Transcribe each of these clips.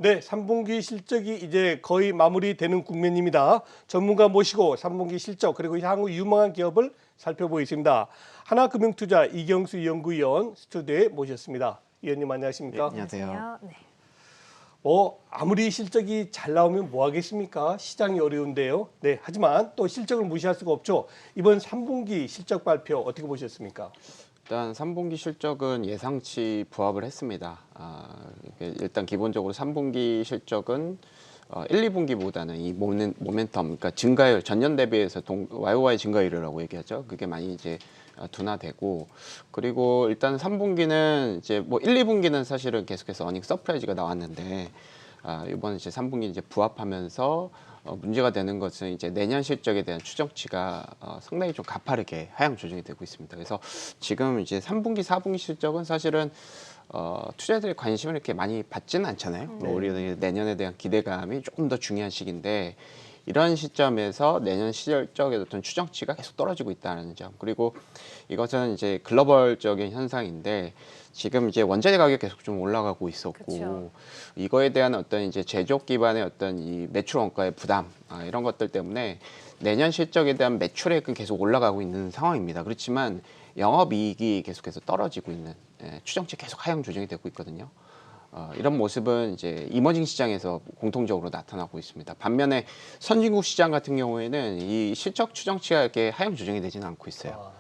네, 3분기 실적이 이제 거의 마무리되는 국면입니다. 전문가 모시고 3분기 실적 그리고 향후 유망한 기업을 살펴보겠습니다. 하나금융투자 이경수 연구위원 스튜디오에 모셨습니다. 위원님 네, 안녕하십니까? 안녕하세요. 네. 아무리 실적이 잘 나오면 뭐 하겠습니까? 시장이 어려운데요. 네, 하지만 또 실적을 무시할 수가 없죠. 이번 3분기 실적 발표 어떻게 보셨습니까? 일단 3분기 실적은 예상치 부합을 했습니다. 일단 기본적으로 3분기 실적은 1, 2분기보다는 이 모멘텀, 그러니까 증가율 전년 대비해서 YOY 증가율이라고 얘기하죠. 그게 많이 이제 둔화되고, 그리고 일단 3분기는 이제 뭐 1, 2분기는 사실은 계속해서 어닝 서프라이즈가 나왔는데 이번 이제 3분기 이제 부합하면서 문제가 되는 것은 이제 내년 실적에 대한 추정치가 상당히 좀 가파르게 하향 조정이 되고 있습니다. 그래서 지금 이제 3분기, 4분기 실적은 사실은 투자자들의 관심을 이렇게 많이 받지는 않잖아요. 오히려 내년에 대한 기대감이 조금 더 중요한 시기인데 이런 시점에서 내년 실적의 어떤 추정치가 계속 떨어지고 있다는 점. 그리고 이것은 이제 글로벌적인 현상인데 지금 이제 원자재 가격 계속 좀 올라가고 있었고 그쵸. 이거에 대한 어떤 이제 제조업 기반의 어떤 이 매출 원가의 부담 이런 것들 때문에 내년 실적에 대한 매출액은 계속 올라가고 있는 상황입니다. 그렇지만 영업이익이 계속해서 떨어지고 있는 추정치 계속 하향 조정이 되고 있거든요. 이런 모습은 이제 이머징 시장에서 공통적으로 나타나고 있습니다. 반면에 선진국 시장 같은 경우에는 이 실적 추정치가 이렇게 하향 조정이 되지는 않고 있어요.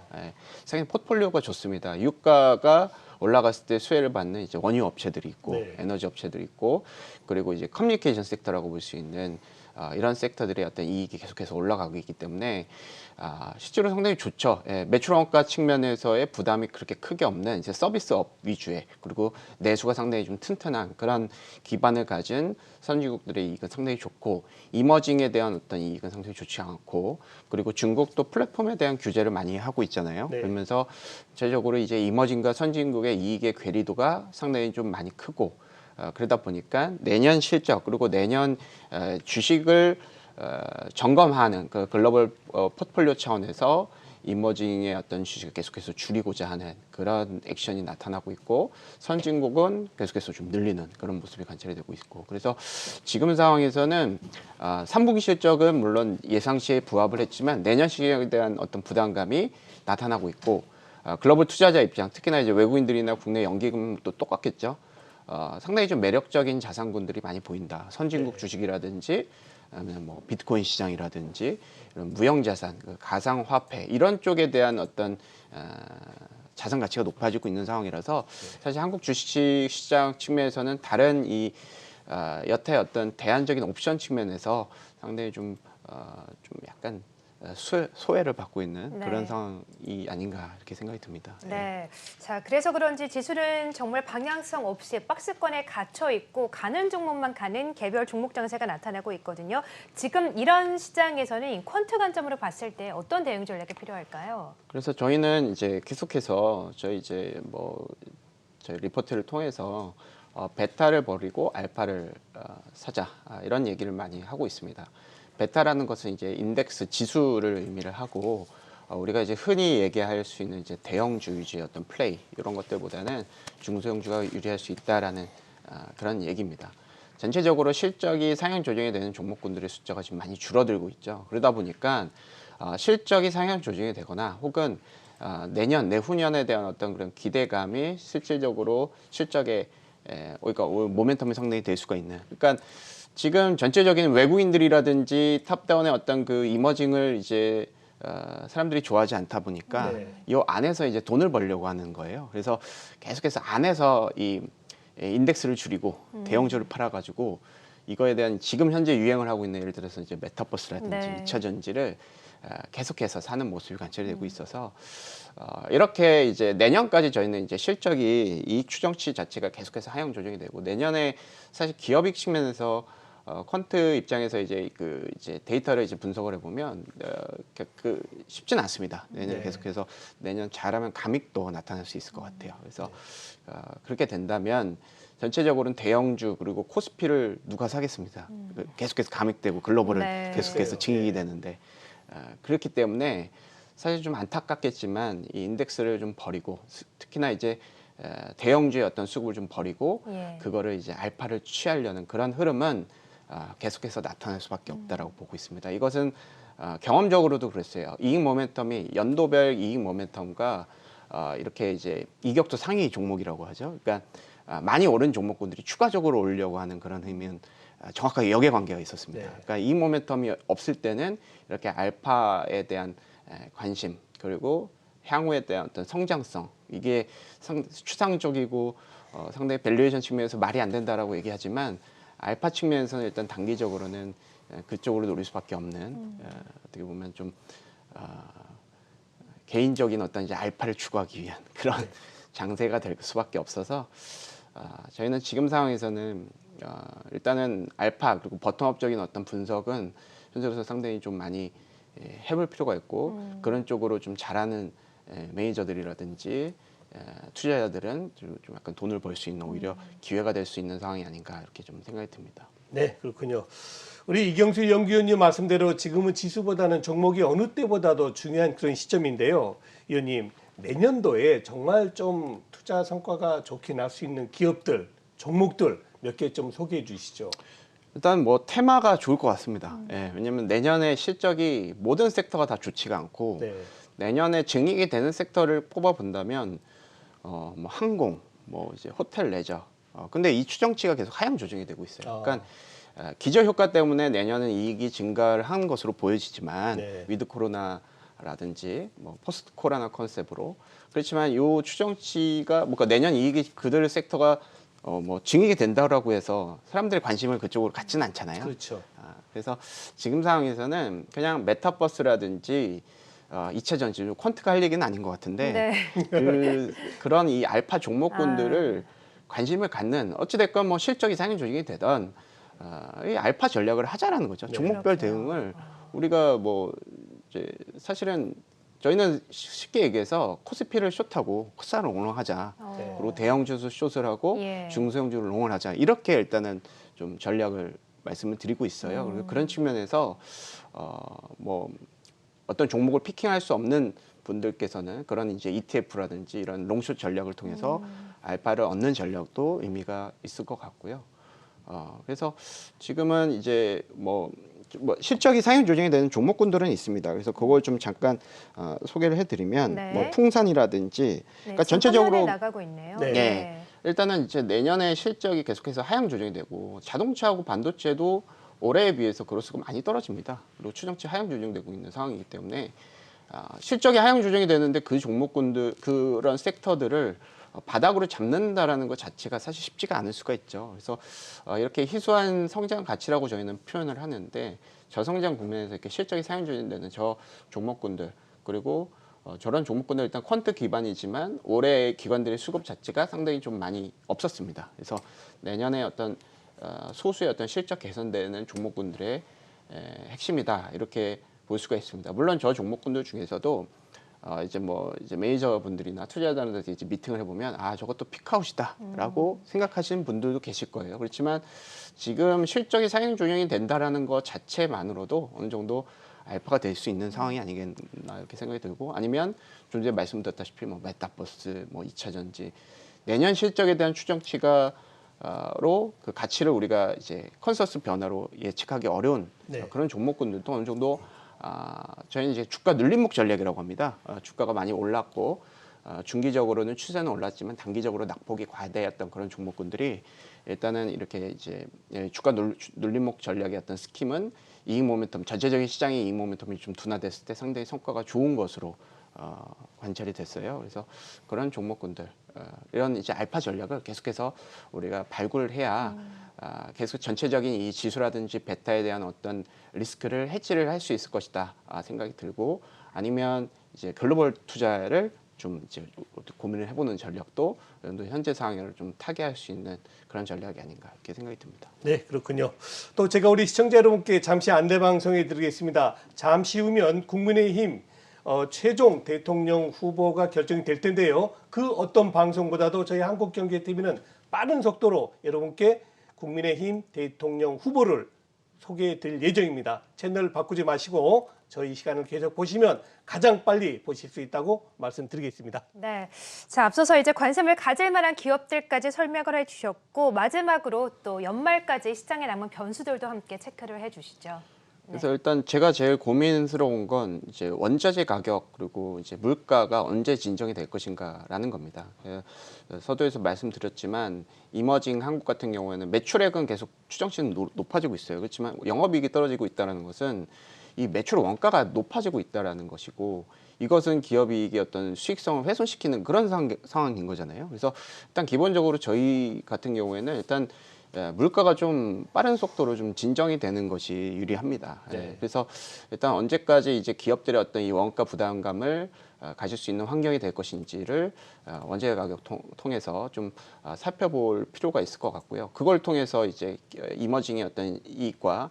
상당히 포트폴리오가 좋습니다. 유가가 올라갔을 때 수혜를 받는 이제 원유 업체들이 있고 네. 에너지 업체들이 있고 그리고 이제 커뮤니케이션 섹터라고 볼 수 있는 이런 섹터들의 어떤 이익이 계속해서 올라가고 있기 때문에 실제로 상당히 좋죠. 매출 원가 측면에서의 부담이 그렇게 크게 없는 이제 서비스업 위주의 그리고 내수가 상당히 좀 튼튼한 그런 기반을 가진 선진국들의 이익은 상당히 좋고 이머징에 대한 어떤 이익은 상당히 좋지 않고 그리고 중국도 플랫폼에 대한 규제를 많이 하고 있잖아요. 네. 그러면서 전체적으로 이제 이머징과 선진국의 이익의 괴리도가 상당히 좀 많이 크고 그러다 보니까 내년 실적 그리고 내년 주식을 점검하는 그 글로벌 포트폴리오 차원에서 이머징의 어떤 주식을 계속해서 줄이고자 하는 그런 액션이 나타나고 있고 선진국은 계속해서 좀 늘리는 그런 모습이 관찰이 되고 있고 그래서 지금 상황에서는 3분기 실적은 물론 예상치에 부합을 했지만 내년 시장에 대한 어떤 부담감이 나타나고 있고 글로벌 투자자 입장 특히나 이제 외국인들이나 국내 연기금도 똑같겠죠. 상당히 좀 매력적인 자산군들이 많이 보인다. 선진국 주식이라든지 아니면 뭐 비트코인 시장이라든지 이런 무형자산, 가상화폐 이런 쪽에 대한 어떤 자산 가치가 높아지고 있는 상황이라서 사실 한국 주식 시장 측면에서는 다른 이 여타의 어떤 대안적인 옵션 측면에서 상당히 좀 약간 소외를 받고 있는 네. 그런 상황이 아닌가 이렇게 생각이 듭니다. 네. 자, 그래서 그런지 지수는 정말 방향성 없이 박스권에 갇혀 있고 가는 종목만 가는 개별 종목 장세가 나타나고 있거든요. 지금 이런 시장에서는 퀀트 관점으로 봤을 때 어떤 대응 전략이 필요할까요? 그래서 저희는 이제 계속해서 저희 리포트를 통해서 베타를 버리고 알파를 사자 이런 얘기를 많이 하고 있습니다. 베타라는 것은 이제 인덱스 지수를 의미를 하고 우리가 이제 흔히 얘기할 수 있는 이제 대형주 위주의 어떤 플레이 이런 것들보다는 중소형주가 유리할 수 있다라는 그런 얘기입니다. 전체적으로 실적이 상향 조정이 되는 종목군들의 숫자가 지금 많이 줄어들고 있죠. 그러다 보니까 실적이 상향 조정이 되거나 혹은 내년, 내후년에 대한 어떤 그런 기대감이 실질적으로 실적에 그러니까 모멘텀이 상당히 될 수가 있는. 그러니까 지금 전체적인 외국인들이라든지 탑다운의 어떤 그 이머징을 이제 사람들이 좋아하지 않다 보니까 이 안에서 이제 돈을 벌려고 하는 거예요. 그래서 계속해서 안에서 이 인덱스를 줄이고 대형주를 팔아가지고 이거에 대한 지금 현재 유행을 하고 있는 예를 들어서 이제 메타버스라든지 네. 2차 전지를 계속해서 사는 모습이 관찰이 되고 있어서 이렇게 이제 내년까지 저희는 이제 실적이 이익 추정치 자체가 계속해서 하향 조정이 되고 내년에 사실 기업이익 측면에서 퀀트 입장에서 이제 이제 데이터를 이제 분석을 해보면 쉽지는 않습니다. 내년 네. 계속해서 내년 잘하면 감익도 나타날 수 있을 것 같아요. 그래서 그렇게 된다면 전체적으로는 대형주 그리고 코스피를 누가 사겠습니다. 계속해서 감익되고 글로벌을 네. 계속해서 증익이 되는데 그렇기 때문에 사실 좀 안타깝겠지만 이 인덱스를 좀 버리고 특히나 이제 대형주의 어떤 수급을 좀 버리고 예. 그거를 이제 알파를 취하려는 그런 흐름은 계속해서 나타날 수밖에 없다라고 보고 있습니다. 이것은 경험적으로도 그랬어요. 이익 모멘텀이 연도별 이익 모멘텀과 이렇게 이제 이격도 상위 종목이라고 하죠. 그러니까 많이 오른 종목군들이 추가적으로 오르려고 하는 그런 의미는 정확하게 역의 관계가 있었습니다. 네. 그러니까 이익 모멘텀이 없을 때는 이렇게 알파에 대한 관심 그리고 향후에 대한 어떤 성장성 이게 추상적이고 상당히 밸류에이션 측면에서 말이 안 된다라고 얘기하지만 알파 측면에서는 일단 단기적으로는 그쪽으로 노릴 수밖에 없는 어떻게 보면 좀 개인적인 어떤 이제 알파를 추구하기 위한 그런 장세가 될 수밖에 없어서 저희는 지금 상황에서는 일단은 알파 그리고 버텀업적인 어떤 분석은 현재로서 상당히 좀 많이 해볼 필요가 있고 그런 쪽으로 좀 잘하는 매니저들이라든지 투자자들은 좀 약간 돈을 벌 수 있는 오히려 기회가 될 수 있는 상황이 아닌가 이렇게 좀 생각이 듭니다. 네, 그렇군요. 우리 이경수 연구위원님 말씀대로 지금은 지수보다는 종목이 어느 때보다도 중요한 그런 시점인데요. 위원님, 내년도에 정말 좀 투자 성과가 좋게 날 수 있는 기업들, 종목들 몇 개 좀 소개해 주시죠. 일단 뭐 테마가 좋을 것 같습니다. 예, 왜냐하면 내년에 실적이 모든 섹터가 다 좋지가 않고 네. 내년에 증액이 되는 섹터를 뽑아 본다면 뭐 항공, 뭐 이제 호텔 레저. 근데 이 추정치가 계속 하향 조정이 되고 있어요. 그러니까 기저 효과 때문에 내년은 이익이 증가를 한 것으로 보여지지만 네. 위드 코로나라든지 뭐 포스트 코로나 컨셉으로 그렇지만 이 추정치가 뭔가 내년 이익이 그들 섹터가 뭐 증액이 된다라고 해서 사람들의 관심을 그쪽으로 갖지는 않잖아요. 그렇죠. 그래서 지금 상황에서는 그냥 메타버스라든지 2차 전지, 퀀트가 할 얘기는 아닌 것 같은데 네. 그런 이 알파 종목군들을 관심을 갖는 어찌됐건 뭐 실적이 상향 조정이 되던 이 알파 전략을 하자라는 거죠. 네. 종목별 그렇군요. 대응을 우리가 뭐 이제 사실은 저희는 쉽게 얘기해서 코스피를 숏하고 코스닥을 롱하자. 그리고 대형주수 숏을 하고 예. 중소형주를 롱을 하자. 이렇게 일단은 좀 전략을 말씀을 드리고 있어요. 그래서 그런 측면에서 뭐 어떤 종목을 피킹할 수 없는 분들께서는 그런 이제 ETF라든지 이런 롱숏 전략을 통해서 알파를 얻는 전략도 의미가 있을 것 같고요. 그래서 지금은 이제 뭐 실적이 상향 조정이 되는 종목군들은 있습니다. 그래서 그걸 좀 잠깐 소개를 해드리면 네. 뭐 풍산이라든지 네, 그러니까 지금 전체적으로 화면에 나가고 있네요. 네. 네. 일단은 이제 내년에 실적이 계속해서 하향 조정이 되고 자동차하고 반도체도 올해에 비해서 그로스가 많이 떨어집니다. 그리고 추정치 하향 조정되고 있는 상황이기 때문에 실적이 하향 조정이 되는데 그 종목군들 그런 섹터들을 바닥으로 잡는다라는 것 자체가 사실 쉽지가 않을 수가 있죠. 그래서 이렇게 희소한 성장 가치라고 저희는 표현을 하는데 저성장 국면에서 이렇게 실적이 상향 조정되는 저 종목군들 그리고 저런 종목군들 일단 퀀트 기반이지만 올해 기관들의 수급 자체가 상당히 좀 많이 없었습니다. 그래서 내년에 어떤 소수의 어떤 실적 개선되는 종목군들의 핵심이다 이렇게 볼 수가 있습니다. 물론 저 종목군들 중에서도 이제 뭐 이제 매니저분들이나 투자자들한테 이제 미팅을 해보면 저것도 픽아웃이다라고 생각하시는 분들도 계실 거예요. 그렇지만 지금 실적이 상향 조정이 된다라는 것 자체만으로도 어느 정도 알파가 될 수 있는 상황이 아니겠나 이렇게 생각이 들고 아니면 좀 전에 말씀드렸다시피 뭐 메타버스, 뭐 2차 전지 내년 실적에 대한 추정치가 로 그 가치를 우리가 이제 컨센서스 변화로 예측하기 어려운 네. 그런 종목군들도 어느 정도 저희는 이제 주가 눌림목 전략이라고 합니다. 주가가 많이 올랐고 중기적으로는 추세는 올랐지만 단기적으로 낙폭이 과대했던 그런 종목군들이 일단은 이렇게 이제 주가 눌림목 전략의 어떤 스킴은 이익 모멘텀 전체적인 시장의 이익 모멘텀이 좀 둔화됐을 때 상당히 성과가 좋은 것으로 관찰이 됐어요. 그래서 그런 종목군들 이런 이제 알파 전략을 계속해서 우리가 발굴해야 계속 전체적인 이 지수라든지 베타에 대한 어떤 리스크를 해지를 할 수 있을 것이다 생각이 들고 아니면 이제 글로벌 투자를 좀 이제 고민을 해보는 전략도 현재 상황을 좀 타개할 수 있는 그런 전략이 아닌가 이렇게 생각이 듭니다. 네, 그렇군요. 또 제가 우리 시청자 여러분께 잠시 안내 방송해 드리겠습니다. 잠시 후면 국민의힘 최종 대통령 후보가 결정이 될 텐데요. 그 어떤 방송보다도 저희 한국경제TV는 빠른 속도로 여러분께 국민의힘 대통령 후보를 소개될 예정입니다. 채널 바꾸지 마시고 저희 시간을 계속 보시면 가장 빨리 보실 수 있다고 말씀드리겠습니다. 네. 자, 앞서서 이제 관심을 가질 만한 기업들까지 설명을 해주셨고 마지막으로 또 연말까지 시장에 남은 변수들도 함께 체크를 해주시죠. 그래서 일단 제가 제일 고민스러운 건 이제 원자재 가격 그리고 이제 물가가 언제 진정이 될 것인가라는 겁니다. 서두에서 말씀드렸지만 이머징 한국 같은 경우에는 매출액은 계속 추정치는 높아지고 있어요. 그렇지만 영업이익이 떨어지고 있다는 것은 이 매출 원가가 높아지고 있다는 것이고 이것은 기업이익의 어떤 수익성을 훼손시키는 그런 상황인 거잖아요. 그래서 일단 기본적으로 저희 같은 경우에는 일단 물가가 좀 빠른 속도로 좀 진정이 되는 것이 유리합니다. 네. 그래서 일단 언제까지 이제 기업들의 어떤 이 원가 부담감을 가질 수 있는 환경이 될 것인지를 원재료 가격 통해서 좀 살펴볼 필요가 있을 것 같고요. 그걸 통해서 이제 이머징의 어떤 이익과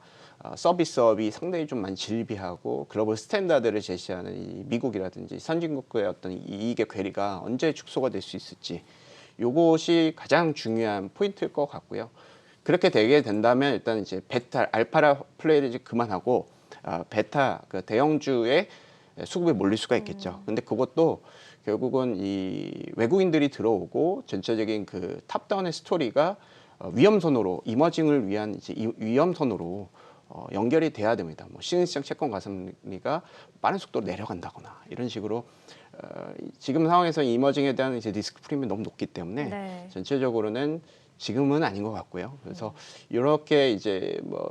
서비스업이 상당히 좀 많이 질비하고 글로벌 스탠다드를 제시하는 이 미국이라든지 선진국의 어떤 이익의 괴리가 언제 축소가 될 수 있을지 요것이 가장 중요한 포인트일 것 같고요. 그렇게 되게 된다면 일단 이제 베타, 알파라 플레이를 이제 그만하고 베타 그 대형주의 수급에 몰릴 수가 있겠죠. 근데 그것도 결국은 이 외국인들이 들어오고 전체적인 그 탑다운의 스토리가 위험선으로 이머징을 위한 이제 위험선으로 연결이 돼야 됩니다. 뭐 신흥시장 채권 가성비가 빠른 속도로 내려간다거나 이런 식으로 지금 상황에서 이머징에 대한 이제 리스크 프리미엄이 너무 높기 때문에 네. 전체적으로는 지금은 아닌 것 같고요. 그래서 이렇게 이제 뭐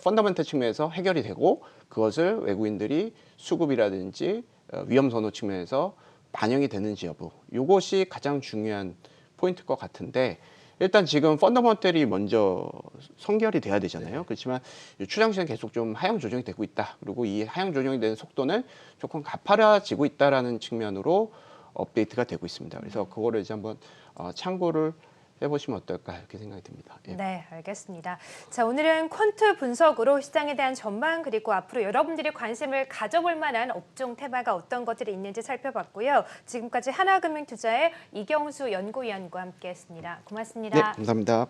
펀더멘털 측면에서 해결이 되고 그것을 외국인들이 수급이라든지 위험 선호 측면에서 반영이 되는지 여부 이것이 가장 중요한 포인트일 것 같은데 일단 지금 펀더멘털이 먼저 성결이 돼야 되잖아요. 그렇지만 추장시장 계속 좀 하향 조정이 되고 있다. 그리고 이 하향 조정이 되는 속도는 조금 가파라지고 있다라는 측면으로 업데이트가 되고 있습니다. 그래서 그거를 이제 한번 참고를 해보시면 어떨까 이렇게 생각이 듭니다. 예. 네, 알겠습니다. 자, 오늘은 퀀트 분석으로 시장에 대한 전망 그리고 앞으로 여러분들이 관심을 가져볼 만한 업종 테마가 어떤 것들이 있는지 살펴봤고요. 지금까지 하나금융투자의 이경수 연구위원과 함께했습니다. 고맙습니다. 네, 감사합니다.